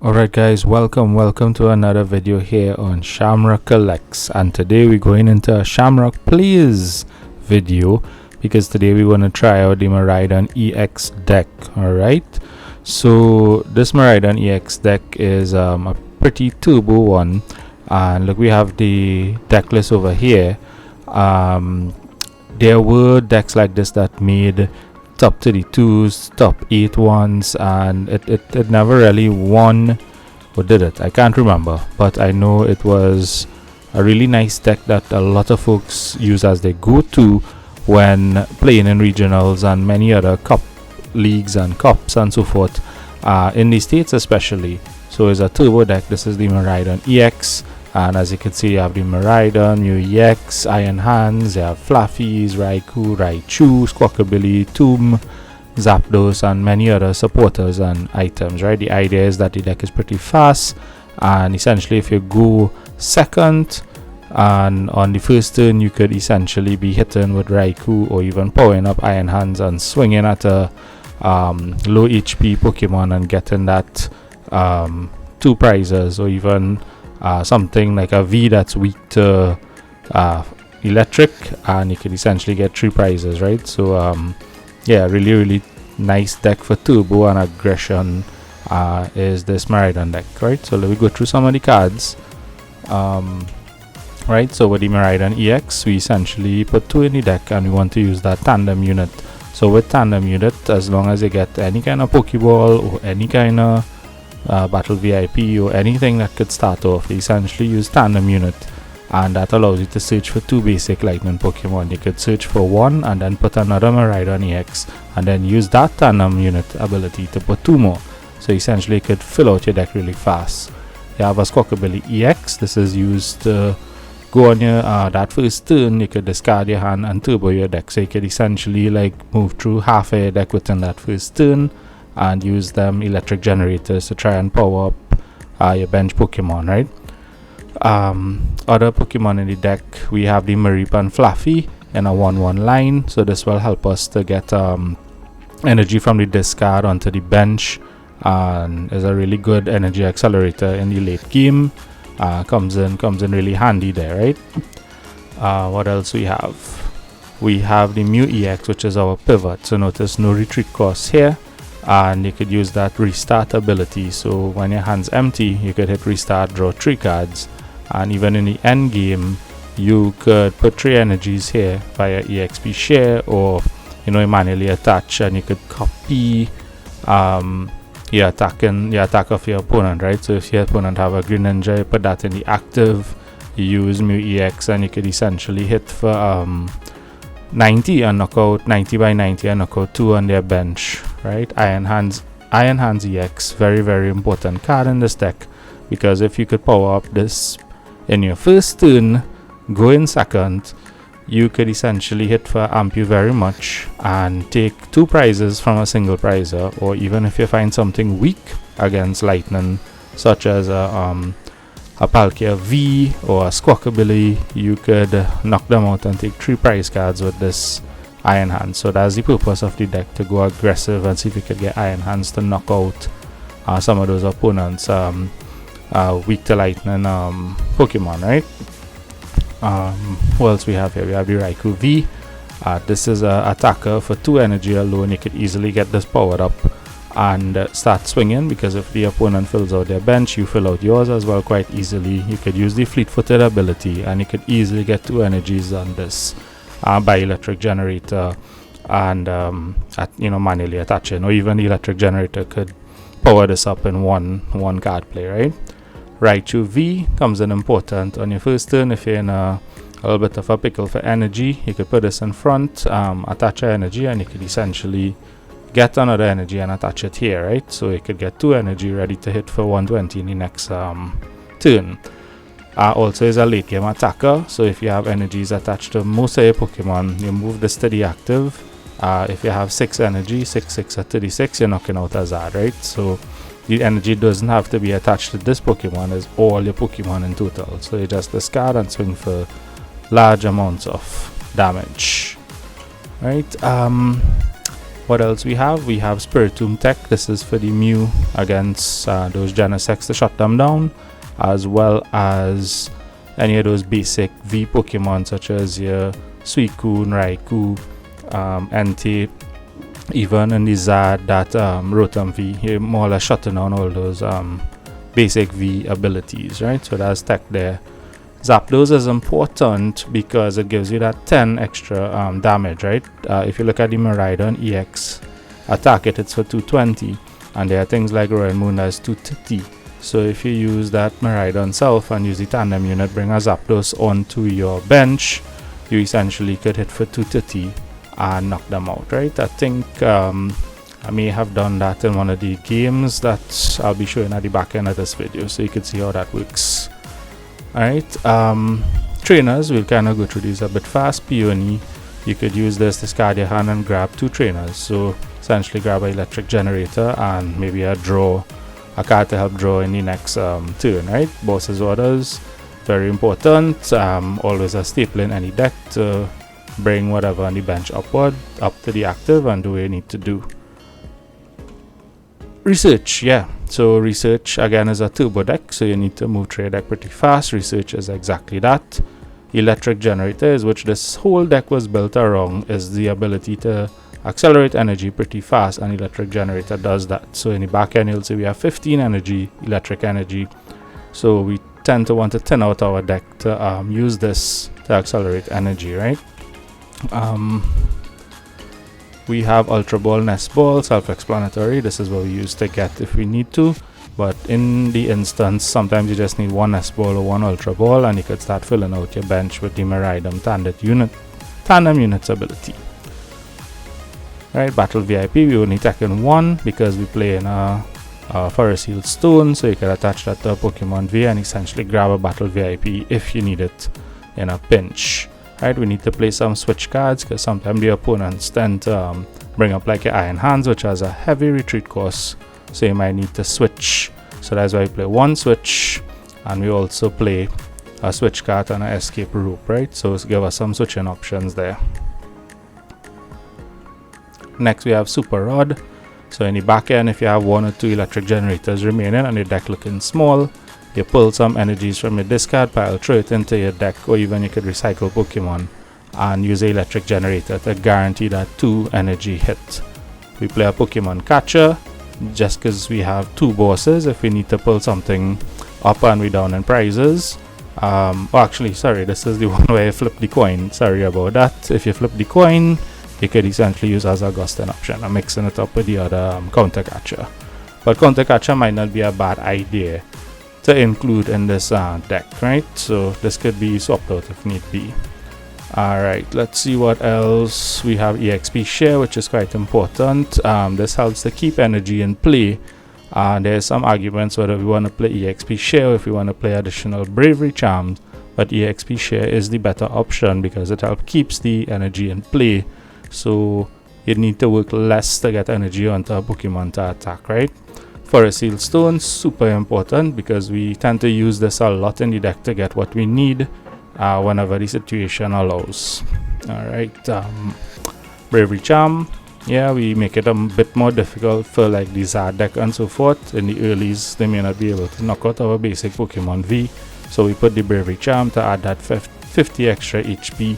Alright guys, welcome to another video here on Shamrock Collects, and today we're going into a Shamrock Plays video because today we want to try out the Miraidon EX deck. Alright, so this Miraidon EX deck is a pretty turbo one, and look, we have the deck list over here. There were decks like this that made top 32s, top 8 ones, and it never really won or did it. I can't remember, but I know it was a really nice deck that a lot of folks use as their go-to when playing in regionals and many other cup leagues and cups and so forth, in the States especially. So it's a turbo deck. This is the Miraidon EX, and as you can see, you have the Miraidon, Mew EX, Iron Hands, you have Flaffies, Raikou, Raichu, Squawkabilly, Tomb, Zapdos, and many other supporters and items, right? The idea is that the deck is pretty fast, and essentially if you go second and on the first turn, you could essentially be hitting with Raikou or even powering up Iron Hands and swinging at a low HP Pokemon and getting that 2 prizes, or even something like a V that's weak to electric, and you can essentially get 3 prizes, right? So yeah, really nice deck for turbo and aggression is this Miraidon deck, right? So let me go through some of the cards. Right, so with the Miraidon EX, we essentially put 2 in the deck, and we want to use that tandem unit. So with tandem unit, as long as you get any kind of Pokeball or any kind of Battle VIP or anything that could start off, you essentially use tandem unit, and that allows you to search for 2 basic lightning Pokemon. You could search for 1 and then put another Miraidon EX, and then use that tandem unit ability to put 2 more. So essentially you could fill out your deck really fast. You have a Squawkabilly EX. This is used to go on your that first turn. You could discard your hand and turbo your deck, so you could essentially like move through half of your deck within that first turn and use them electric generators to try and power up your bench Pokemon, right? Other Pokemon in the deck, we have the Miraidon Fluffy in a 1/1 line, so this will help us to get energy from the discard onto the bench, and is a really good energy accelerator in the late game. Comes in really handy there, right? What else we have? We have the Mew EX, which is our pivot. So notice no retreat cost here, and you could use that restart ability. So when your hand's empty, you could hit restart, draw 3 cards, and even in the end game, you could put 3 energies here via EXP share, or manually attach, and you could copy your attack of your opponent, right? So if your opponent have a Green Ninja, you put that in the active, you use Mew EX, and you could essentially hit for 90 and knock out 90 by 90 and knock out 2 on their bench, right? Iron Hands EX, very important card in this deck, because if you could power up this in your first turn, go in second, you could essentially hit for amp you very much and take 2 prizes from a single prizer, or even if you find something weak against lightning, such as a Palkia V or a Squawkabilly, you could knock them out and take 3 prize cards with this Iron Hands. So that's the purpose of the deck, to go aggressive and see if you could get Iron Hands to knock out some of those opponents weak to lightning Pokemon, right? What else we have here? We have the Raikou V. This is a attacker for 2 energy alone. You could easily get this powered up and start swinging, because if the opponent fills out their bench, you fill out yours as well quite easily. You could use the fleet-footed ability, and you could easily get 2 energies on this by electric generator, and manually attaching, or even the electric generator could power this up in one card play, right? Raichu V comes in important on your first turn. If you're in a little bit of a pickle for energy, you could put this in front, attach your energy, and you could essentially get another energy and attach it here, right? So you could get 2 energy ready to hit for 120 in the next turn. Also is a late game attacker, so if you have energies attached to most of your Pokemon, you move this to the active. If you have 6 energy, 6 at 36, you're knocking out Azad, right? So the energy doesn't have to be attached to this Pokemon, it's all your Pokemon in total. So you just discard and swing for large amounts of damage, right? What else we have? We have Spiritomb Tech. This is for the Mew against those Genesects to shut them down, as well as any of those basic V Pokemon such as your Suicune, Raikou, Entei, even in the Zad that Rotom V, you're more or less shutting down all those basic V abilities, right? So that's tech there. Zapdos is important because it gives you that 10 extra damage, right? If you look at the Miraidon EX attack, it's for 220, and there are things like Royal Moon that's 230. So if you use that Miraidon self and use the tandem unit, bring a Zapdos onto your bench, you essentially could hit for 230 and knock them out, right? I think I may have done that in one of the games that I'll be showing at the back end of this video, so you can see how that works. Alright, trainers, we'll kind of go through these a bit fast. Peony, you could use this, discard your hand and grab 2 trainers. So essentially grab an electric generator and maybe a card to help draw in the next turn, right? Boss's orders, very important. Always a staple in any deck to bring whatever on the bench up to the active and do what you need to do. Research, yeah. So research again is a turbo deck, so you need to move through your deck pretty fast. Research is exactly that. Electric generators, which this whole deck was built around, is the ability to accelerate energy pretty fast, and electric generator does that. So in the back end you'll see we have 15 energy, electric energy. So we tend to want to thin out our deck to use this to accelerate energy, right? We have Ultra Ball, Nest Ball, self-explanatory. This is what we use to get if we need to. But in the instance, sometimes you just need 1 Nest Ball or 1 Ultra Ball, and you could start filling out your bench with the Miraidon tandem unit's ability. Right, Battle VIP, we only taking 1 because we play in a Forest Heal Stone, so you can attach that to a Pokemon V and essentially grab a Battle VIP if you need it in a pinch. Right, we need to play some switch cards because sometimes the opponents tend to bring up like your Iron Hands, which has a heavy retreat cost, so you might need to switch. So that's why we play 1 switch, and we also play a switch card and an escape rope, right? So it's give us some switching options there. Next we have Super Rod. So in the back end, if you have 1 or 2 electric generators remaining and your deck looking small, you pull some energies from your discard pile, throw it into your deck, or even you could recycle Pokemon and use an electric generator to guarantee that 2 energy hit. We play a Pokemon Catcher just because we have 2 bosses if we need to pull something up and we down in prizes. Oh, actually, sorry, this is the one where you flip the coin. Sorry about that. If you flip the coin, you could essentially use as a Gustin option. I'm mixing it up with the other Counter Catcher. But Counter Catcher might not be a bad idea to include in this deck, right? So this could be swapped out if need be. Alright, let's see what else. We have EXP share, which is quite important. This helps to keep energy in play. There's some arguments whether we want to play EXP share or if we want to play additional bravery charms, but EXP share is the better option because it helps keeps the energy in play, so you need to work less to get energy onto a Pokemon to attack, right? Forest Heal Stone, super important because we tend to use this a lot in the deck to get what we need whenever the situation allows. Alright, Bravery Charm, yeah, we make it a bit more difficult for like the Zard deck and so forth. In the earlies, they may not be able to knock out our basic Pokemon V, so we put the Bravery Charm to add that 50 extra HP,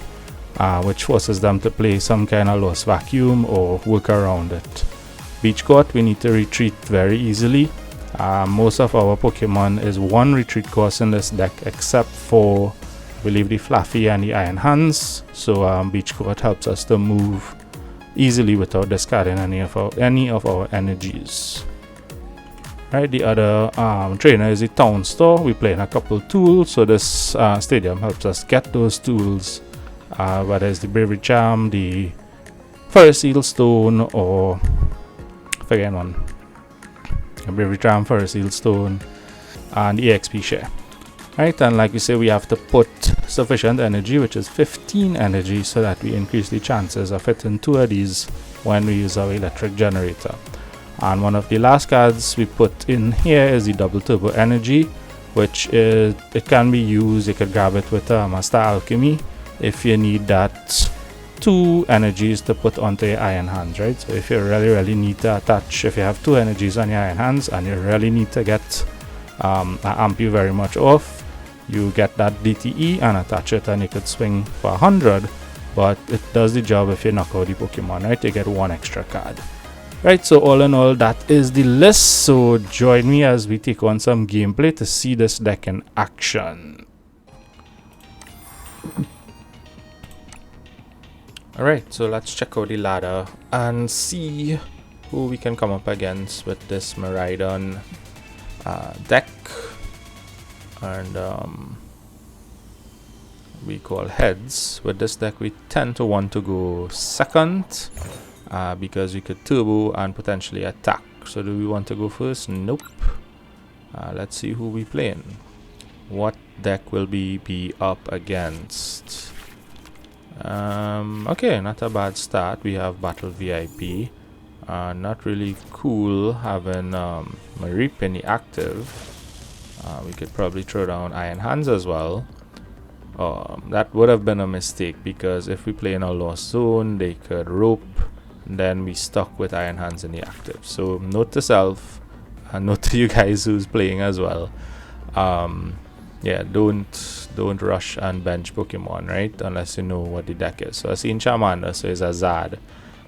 which forces them to play some kind of Lost Vacuum or work around it. Beach Court, we need to retreat very easily. Most of our Pokemon is 1 retreat cost in this deck except for, I believe, the Fluffy and the Iron Hands. So Beach Court helps us to move easily without discarding any of our energies. Right, the other trainer is the Town Store. We play in a couple tools, so this stadium helps us get those tools, whether it's the Bravery Charm, the Forest Heal Stone, or forget one, Bravery Charm, Forest Heal Stone, and EXP share. Right, and like we say, we have to put sufficient energy, which is 15 energy, so that we increase the chances of hitting 2 of these when we use our electric generator. And one of the last cards we put in here is the Double Turbo Energy, which is, it can be used, you could grab it with Master Alchemy if you need that 2 energies to put onto your iron hands, right? So if you really need to attach, if you have 2 energies on your iron hands and you really need to get amp you very much off, you get that DTE and attach it, and you could swing for 100, but it does the job if you knock out the Pokemon, right? You get 1 extra card. Right, so all in all, that is the list. So join me as we take on some gameplay to see this deck in action. Alright, so let's check out the ladder and see who we can come up against with this Miraidon deck. And we call heads. With this deck, we tend to want to go second. Because we could turbo and potentially attack. So do we want to go first? Nope. Let's see who we playing. What deck will we be up against? Okay, not a bad start. We have Battle VIP. Not really cool having Marip in the active. We could probably throw down Iron Hands as well. That would have been a mistake, because if we play in a lost zone, they could rope. Then we stuck with Iron Hands in the active. So note to self, and note to you guys who's playing as well. Yeah, don't rush and bench Pokemon, right? Unless you know what the deck is. So I seen Charmander, so it's a Zad.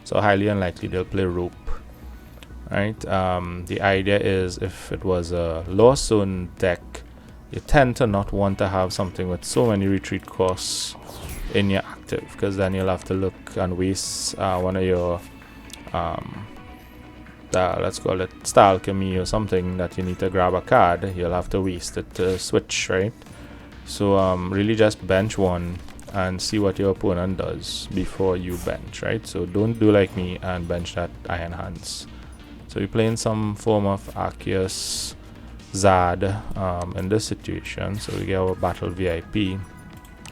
So highly unlikely they'll play rope. Right? The idea is, if it was a lost zone deck, you tend to not want to have something with so many retreat costs in your active, because then you'll have to look and waste one of your let's call it Star Alchemy or something that you need to grab a card. You'll have to waste it to switch, right? So really just bench one and see what your opponent does before you bench, right? So don't do like me and bench that Iron Hands. So you're playing some form of Arceus Zad in this situation. So we get our Battle VIP.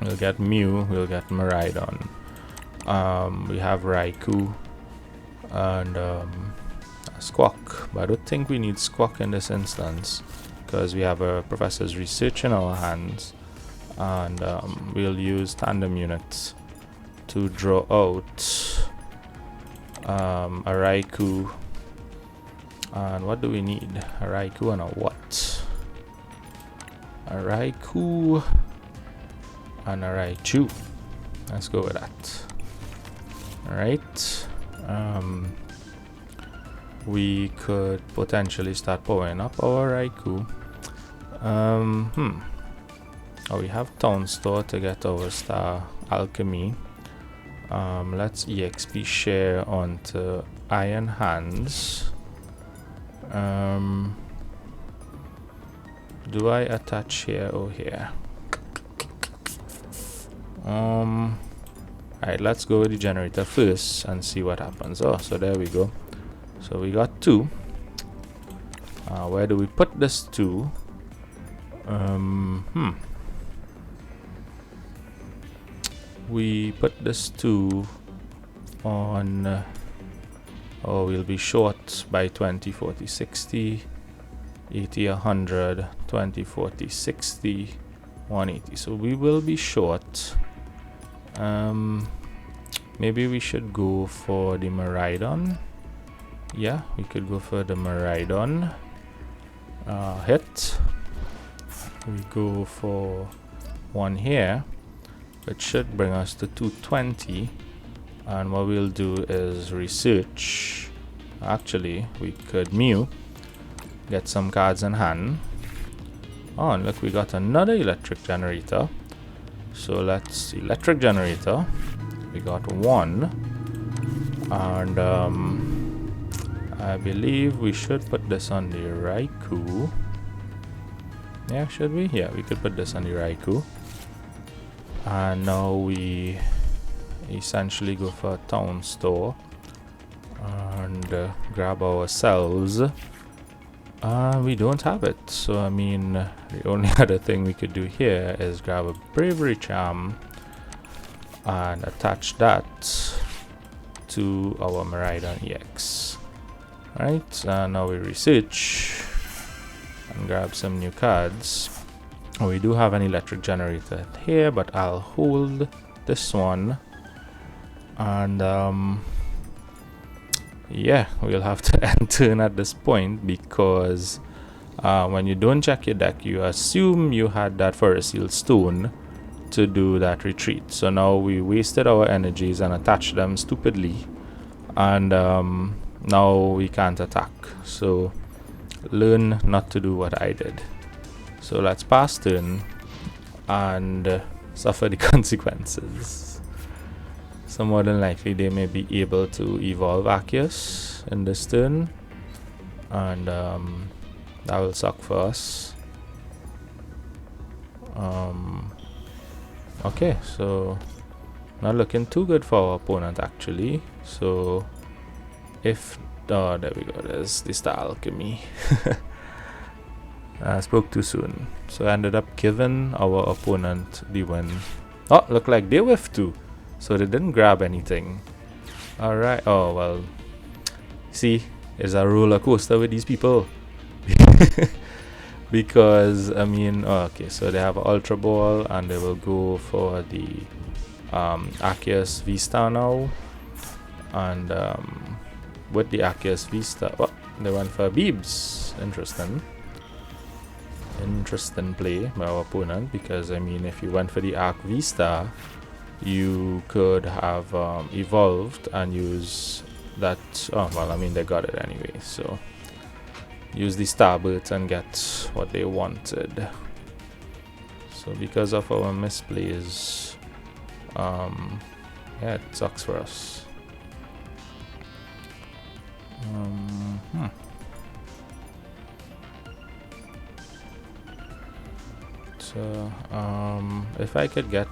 We'll get Mew, we'll get Miraidon. We have Raikou and Squawk. But I don't think we need Squawk in this instance, because we have a Professor's Research in our hands. And we'll use Tandem Units to draw out a Raikou. And what do we need? A Raikou and a what? A Raikou and a Raichu. Let's go with that. Alright. We could potentially start powering up our Raikou. Oh, we have Town Store to get our Star Alchemy. Let's EXP share onto Iron Hands. Do I attach here or here? Alright, let's go with the generator first and see what happens. Oh, so there we go. So we got 2. Where do we put this 2? We put this 2 on oh, we'll be short by 20, 40, 60, 80, 100, 20, 40, 60, 180. So we will be short. Maybe we should go for the Miraidon. Yeah, we could go for the Miraidon hit. We go for one here, which should bring us to 220. And what we'll do is research. Actually, we could Mew, get some cards in hand. Oh, and look, we got another electric generator. So let's electric generator. We got 1. And I believe we should put this on the Raikou. Yeah, should we? Yeah, we could put this on the Raikou. And now we essentially go for a Town Store and grab ourselves. We don't have it, so I mean, the only other thing we could do here is grab a Bravery Charm and attach that to our Miraidon EX. Right, now we research and grab some new cards. We do have an electric generator here, but I'll hold this one And yeah, we'll have to end turn at this point, because when you don't check your deck, you assume you had that Forest Seal Stone to do that retreat. So now we wasted our energies and attached them stupidly, and now we can't attack. So learn not to do what I did. So let's pass turn and suffer the consequences. So more than likely they may be able to evolve Arceus in this turn, and that will suck for us. Okay, so not looking too good for our opponent actually. So if there we go, there's the Star Alchemy. I spoke too soon, so I ended up giving our opponent the win. Oh, look like they whiffed too, so they didn't grab anything. Alright, oh well, see, it's a roller coaster with these people. Because I mean, okay, so they have an Ultra Ball and they will go for the Arceus V-Star now, and with the Arceus V-Star, well, they went for Beebs. Interesting play by our opponent, because I mean, if you went for the Arc V-Star, you could have evolved and use that. Oh well, I mean, they got it anyway, so use the Starbirds and get what they wanted. So because of our misplays, yeah, it sucks for us. So if I could get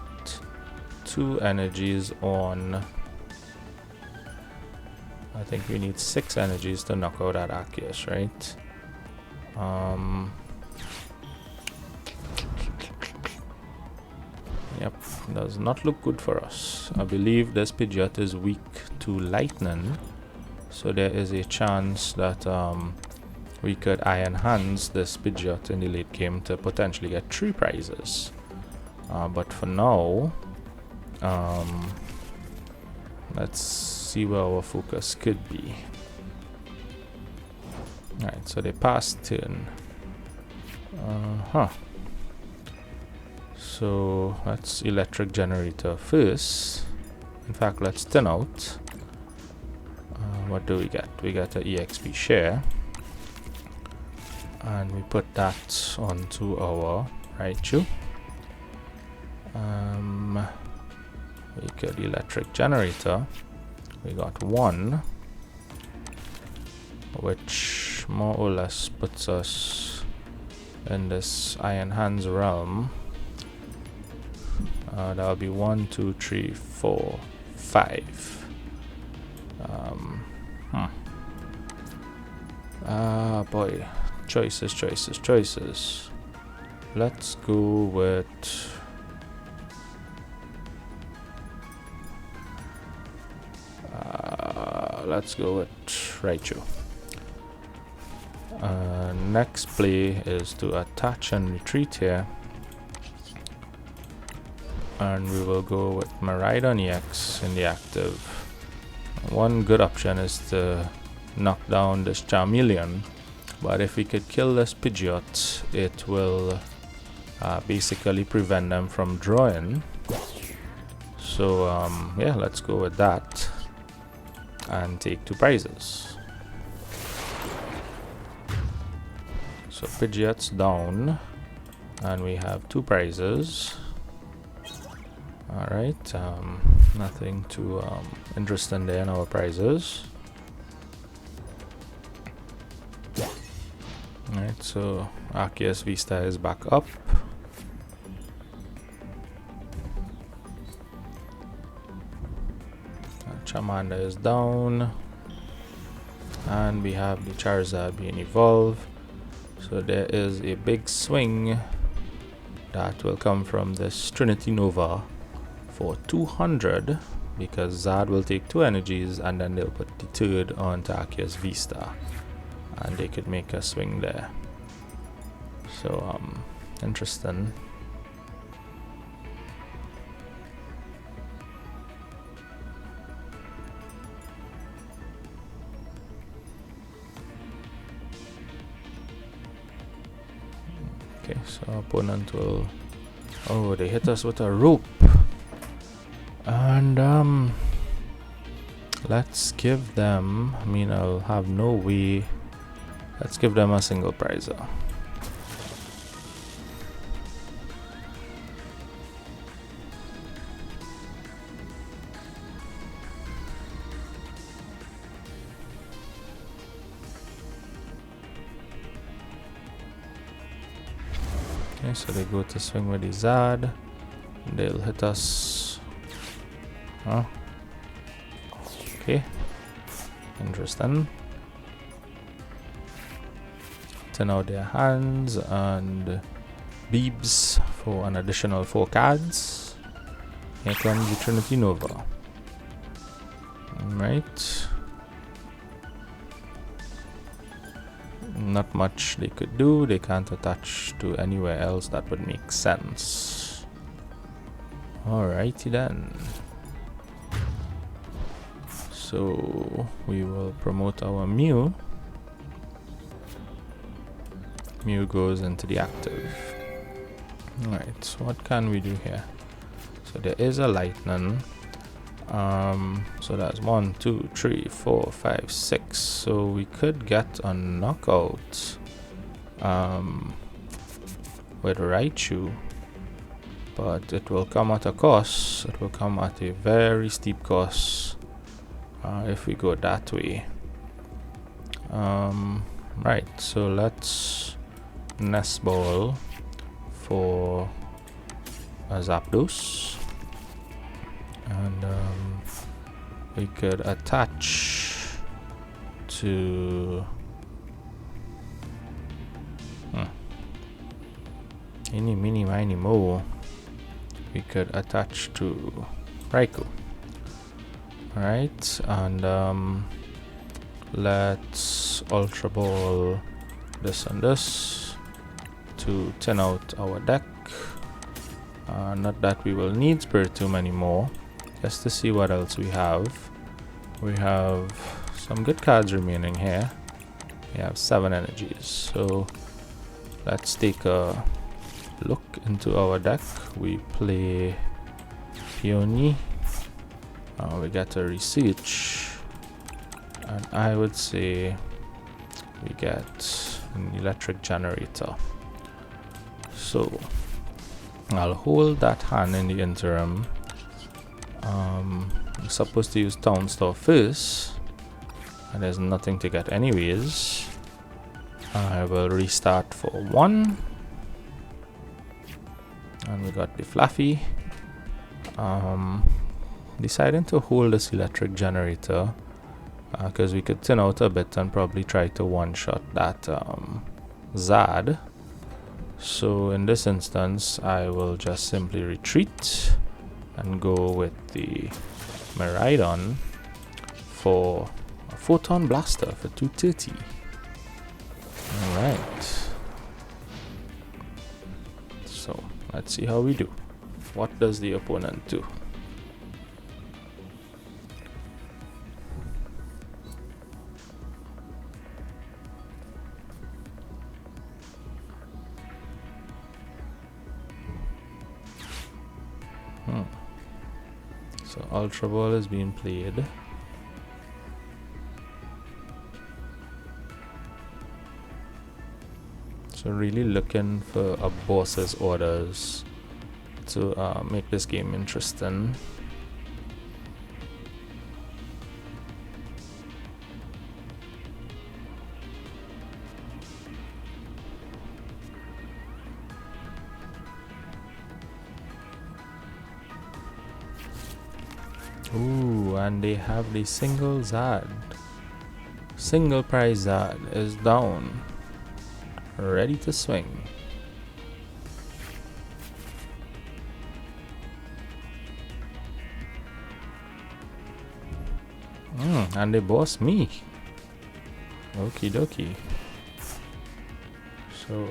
2 energies on, I think we need 6 energies to knock out that Arceus, right? Yep, does not look good for us. I believe this Pidgeot is weak to lightning, so there is a chance that we could Iron Hands this Pidgeot in the late game to potentially get 3 prizes. But for now, let's see where our focus could be. Alright, so they passed turn. So let's Electric Generator first. In fact, let's thin out. What do we get? We get an EXP share, and we put that onto our Raichu. We could Electric Generator. We got 1, which more or less puts us in this Iron Hands realm. That'll be 1, 2, 3, 4, 5. Boy, choices. Let's go with Raichu. Next play is to attach and retreat here, and we will go with Miraidon EX in the active. One good option is to knock down this Charmeleon, but if we could kill this Pidgeot, it will basically prevent them from drawing. So yeah, let's go with that and take 2 prizes. So Pidgeot's down, and we have 2 prizes. Alright, nothing too interesting there in our prizes. Alright, so Arceus V-Star is back up. Charmander is down, and we have the Charizard being evolved. So there is a big swing that will come from this Trinity Nova for 200, because Zard will take 2 energies, and then they'll put the 3rd onto Arceus V-Star, and they could make a swing there. So interesting. So opponent will... Oh, they hit us with a rope. And let's give them... I mean, I'll have no way... Let's give them a single prizer. Okay, so they go to swing with the Zad. They'll hit us. Huh? Okay. Interesting. Turn out their hands and Beebs for an additional 4 cards. Here comes the Trinity Nova. Alright. Not much they could do. They can't attach to anywhere else that would make sense. Alrighty then. So we will promote our Mew. Mew goes into the active. Alright, so what can we do here? So there is a lightning. So that's 1, 2, 3, 4, 5, 6. So we could get a knockout with Raichu, but it will come at a cost. It will come at a very steep cost if we go that way. Right, so let's Nest Ball for a Zapdos. And we could attach to any mini miny mo. We could attach to Raikou. Alright, and let's Ultra Ball this and this to thin out our deck. Not that we will need Spiritomb anymore. Just to see what else we have. We have some good cards remaining here. We have 7 energies. So let's take a look into our deck. We play Peony. We get a Research. And I would say we get an Electric Generator. So I'll hold that hand in the interim. I'm supposed to use Town Store first, and there's nothing to get anyways. I will restart for 1, and we got the Fluffy. Deciding to hold this Electric Generator because we could thin out a bit and probably try to one-shot that Zad. So in this instance, I will just simply retreat and go with the Miraidon for a Photon Blaster for 230. Alright. So let's see how we do. What does the opponent do? So Ultra Ball is being played. So really looking for a boss's orders to make this game interesting. Ooh, and they have the single Zad. Single prize Zad is down. Ready to swing. And they boss me. Okie dokie. So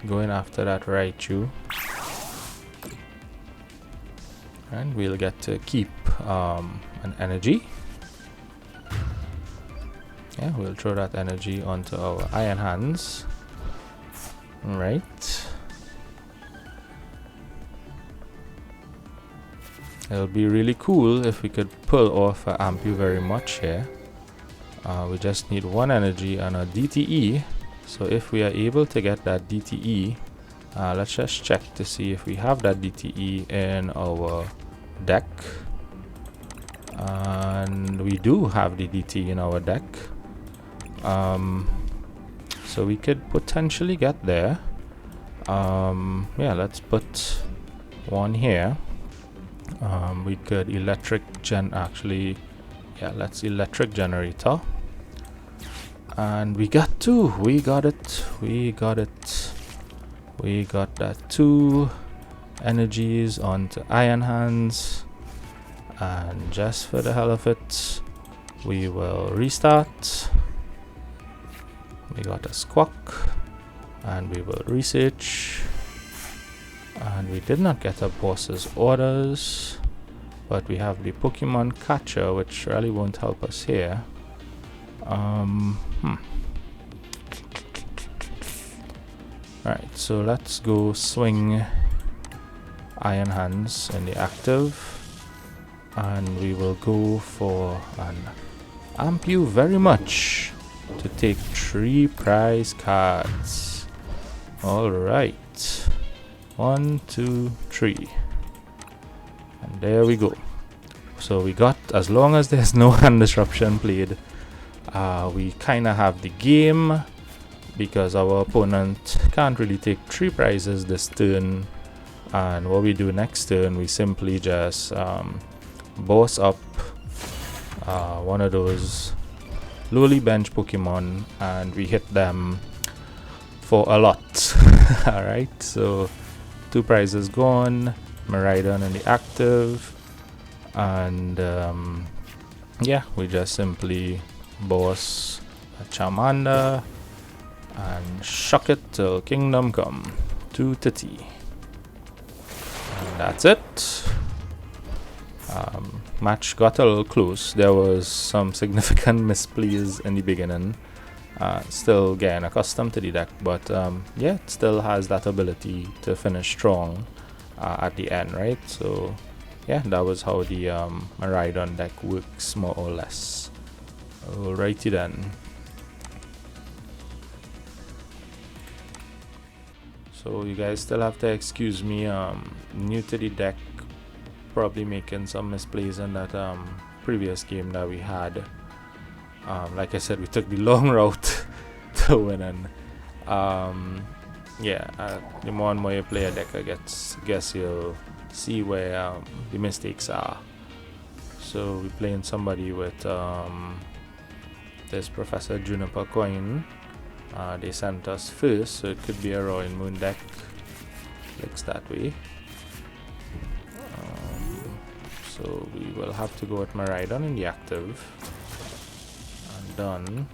going after that Raichu. And we'll get to keep an energy. Yeah, we'll throw that energy onto our Iron Hands. Right. It'll be really cool if we could pull off a Ampu very much here. We just need 1 energy and a DTE. So if we are able to get that DTE, let's just check to see if we have that DTE in our deck. And we do have the DTE in our deck. So we could potentially get there. Yeah, let's put 1 here. We could electric actually, yeah, let's electric generator. And we got 2. We got it. We got that 2 energies onto Iron Hands. And just for the hell of it, we will restart. We got a Squawk. And we will research. And we did not get a boss's orders, but we have the Pokemon catcher, which really won't help us here. Alright, so let's go swing Iron Hands in the active, and we will go for an Ampu very much to take 3 prize cards. Alright. 1, 2, 3. And there we go. So we got, as long as there's no hand disruption played, we kind of have the game, because our opponent can't really take 3 prizes this turn. And what we do next turn, we simply just boss up one of those lowly bench Pokemon, and we hit them for a lot. Alright, so 2 prizes gone, Miraidon in the active, and yeah, we just simply boss a Charmander and shock it till Kingdom Come to Titty. And that's it. Match got a little close. There was some significant misplays in the beginning. Still getting accustomed to the deck, but yeah, it still has that ability to finish strong at the end, right? So yeah, that was how the Miraidon deck works, more or less. Alrighty then. So you guys still have to excuse me, new to the deck, probably making some misplays in that previous game that we had. Like I said, we took the long route to winning. Yeah, the more and more you play a deck, I guess you'll see where the mistakes are. So we're playing somebody with this Professor Juniper coin. They sent us first, so it could be a Royal Moon deck. Looks that way. So we will have to go with Miraidon in the active. And done.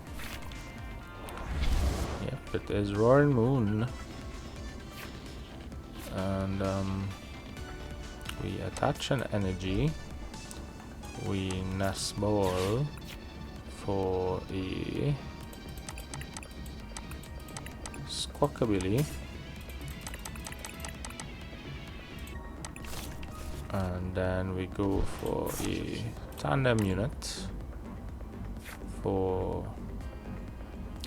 Yep, it is Royal Moon. And we attach an energy. We nest ball for a Squawkabilly, and then we go for a tandem unit for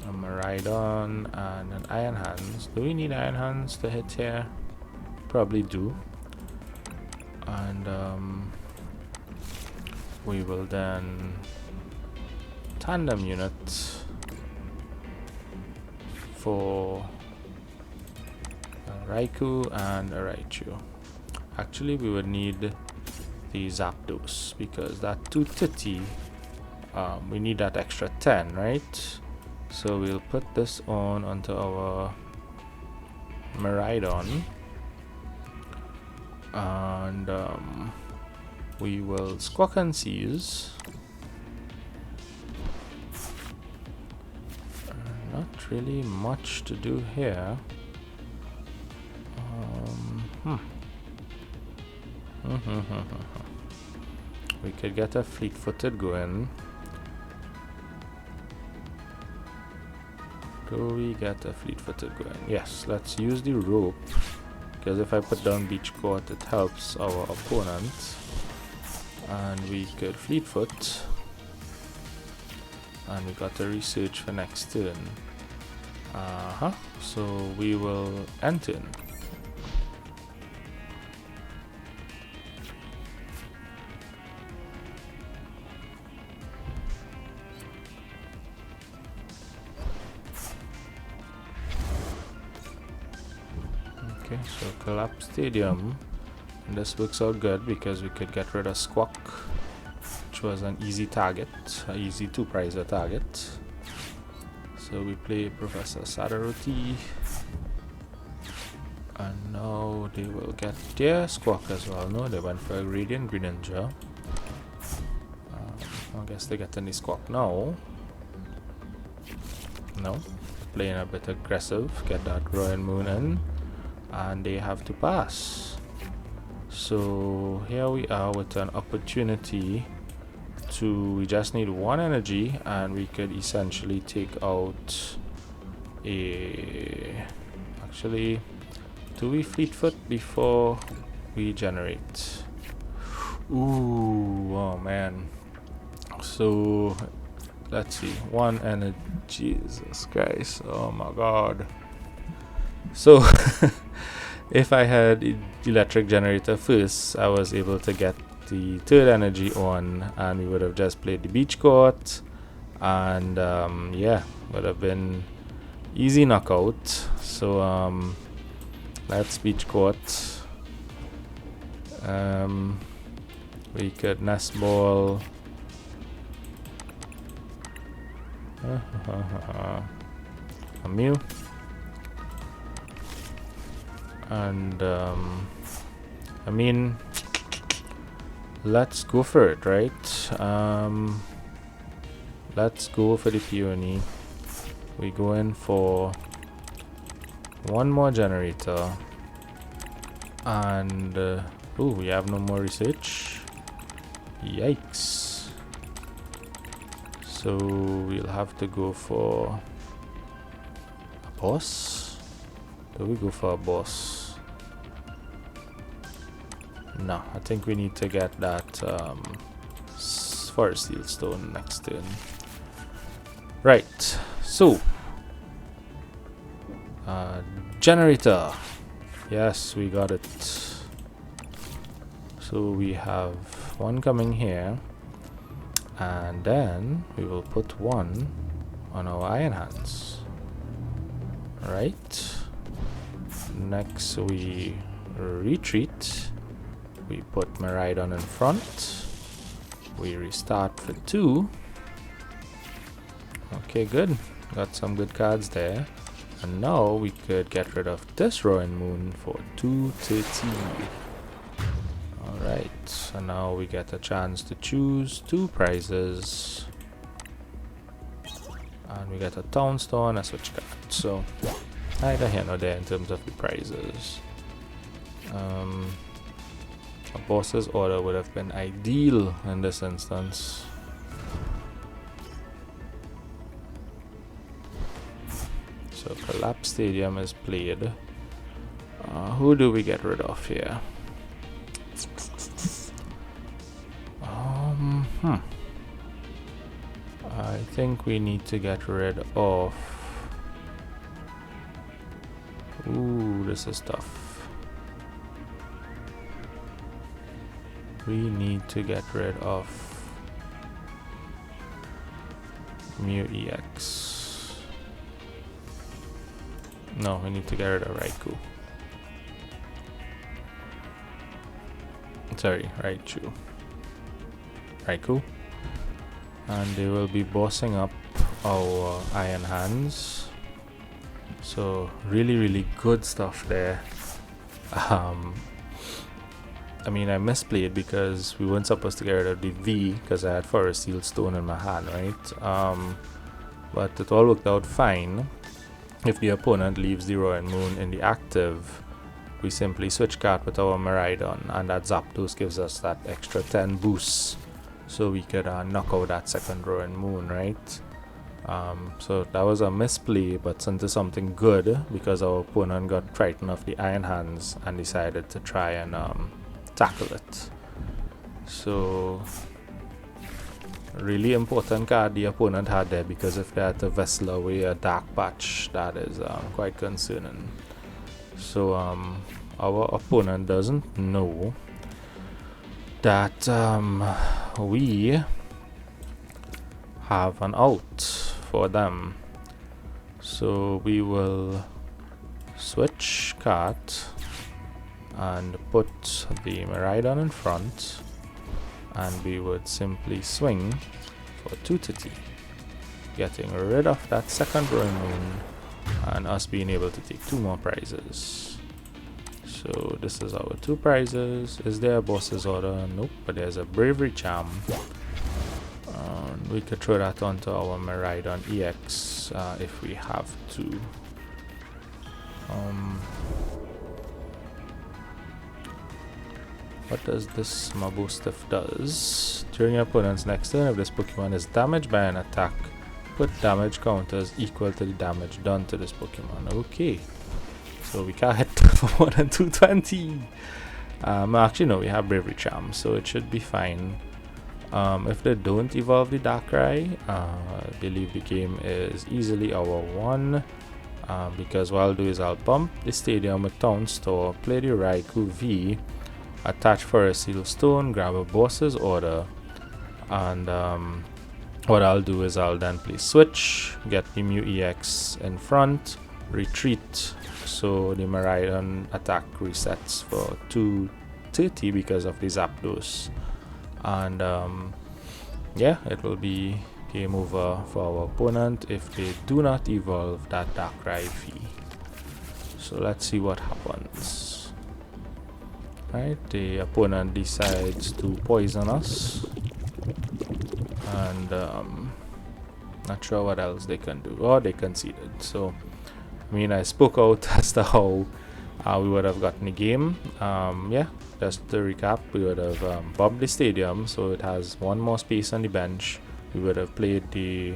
a Miraidon and an Iron Hands. Do we need Iron Hands to hit here? Probably do. And we will then tandem unit for a Raikou and a Raichu. Actually, we would need the Zapdos because that 2 Titty, we need that extra 10, right? So we'll put this on onto our Miraidon, and we will Squawk and Seize. Not really much to do here. We could get a fleet-footed going. Do we get a fleet-footed going? Yes, let's use the rope, because if I put down Beach Court, it helps our opponent. and we could Fleetfoot, and we got a research for next turn. So we will end turn. Okay, so collapse stadium. And this works out good because we could get rid of Squawk, which was an easy target, an easy 2-prizer target. So we play Professor Sadaroti, and now they will get their Squawk as well. No, they went for a Radiant Greninja. I guess they get any Squawk now. No, playing a bit aggressive, get that Royal Moon in, and they have to pass. So here we are with an opportunity to, we just need 1 energy and we could essentially take out a, actually, do we Fleetfoot before we generate? Ooh, oh man. So let's see, 1 energy, Jesus Christ, oh my god. So if I had electric generator first, I was able to get the 3rd energy on, and we would have just played the beach court, and yeah, would have been easy knockout. So let's beach court. We could nest ball. A Mew. And I mean, let's go for it, right? Let's go for the peony. We go in for 1 more generator, and oh, we have no more research. Yikes. So we'll have to go for a boss. Do we go for a boss? No, I think we need to get that Forest Steel Stone next turn. Right, so generator. Yes, we got it. So we have 1 coming here, and then we will put 1 on our Iron Hands. Right. Next we retreat. We put Miraidon in front. We restart for 2. Okay, good. Got some good cards there. And now we could get rid of this Royal Moon for 230. Alright, so now we get a chance to choose 2 prizes. And we get a Townstone and a Switch card. So neither here nor there in terms of the prizes. A boss's order would have been ideal in this instance. So Collapse Stadium is played. Who do we get rid of here? I think we need to get rid of... Ooh, this is tough. We need to get rid of Mew EX. No, we need to get rid of Raikou. Sorry, Raichu. Raikou. And they will be bossing up our Iron Hands. So really good stuff there. I mean, I misplayed because we weren't supposed to get rid of the V because I had Forest Steel Stone in my hand, right? But it all worked out fine. If the opponent leaves the Royal Moon in the active, we simply switch card with our Miraidon, and that Zapdos gives us that extra 10 boosts, so we could knock out that second Royal Moon, right? So that was a misplay, but into something good because our opponent got frightened of the Iron Hands and decided to try and tackle it. So really important card the opponent had there, because if they had to vessel away a dark patch, that is quite concerning. So our opponent doesn't know that we have an out for them. So we will switch card and put the Miraidon in front, and we would simply swing for 230, getting rid of that second growing moon and us being able to take 2 more prizes. So this is our 2 prizes. Is there a boss's order? Nope, but there's a bravery charm. We could throw that onto our Miraidon EX if we have to. What does this Mabo Stiff does? During your opponent's next turn, if this Pokemon is damaged by an attack, put damage counters equal to the damage done to this Pokemon. Okay, so we can't hit for more than 220. Actually no, we have Bravery Charm, so it should be fine. If they don't evolve the Darkrai, I believe the game is easily our one. Because what I'll do is I'll bump the stadium with Town Store, play the Raikou V, attach for a Seal Stone, grab a boss's order, and what I'll do is I'll then play Switch, get the Mew EX in front, retreat, so the Miraidon attack resets for 230 because of the Zapdos, and yeah, it will be game over for our opponent if they do not evolve that Darkrai V. So let's see what happens. Right, the opponent decides to poison us, and not sure what else they can do. Oh, they conceded. So I mean, I spoke out as to how we would have gotten the game. Yeah, just to recap, we would have bobbed the stadium so it has 1 more space on the bench. We would have played the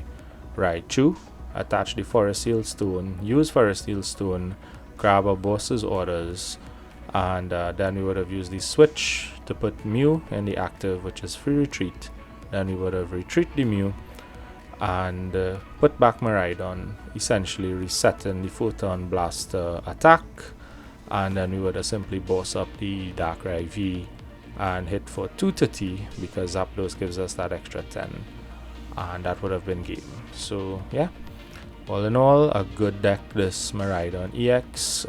Raichu, attach the Forest Seal Stone, use Forest Seal Stone, grab our boss's orders, and then we would have used the switch to put Mew in the active, which is free retreat. Then we would have retreat the Mew and put back Miraidon, essentially resetting the Photon Blaster attack, and then we would have simply boss up the Darkrai V and hit for 230 because Zapdos gives us that extra 10, and that would have been game. So yeah, all in all, a good deck, this Miraidon EX.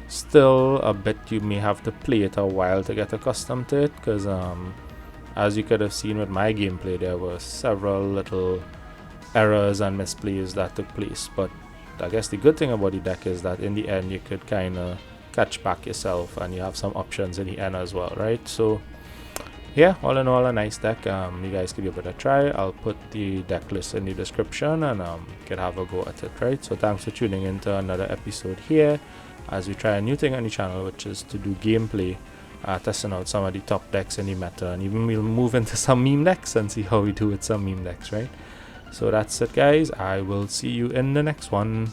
Still a bit, you may have to play it a while to get accustomed to it, because as you could have seen with my gameplay, there were several little errors and misplays that took place. But I guess the good thing about the deck is that in the end you could kind of catch back yourself, and you have some options in the end as well, right? So yeah, all in all, a nice deck. You guys could give it a try. I'll put the deck list in the description, and you can have a go at it, right? So thanks for tuning into another episode here as we try a new thing on the channel, which is to do gameplay, testing out some of the top decks in the meta, and even we'll move into some meme decks and see how we do with some meme decks, right? So that's it, guys. I will see you in the next one.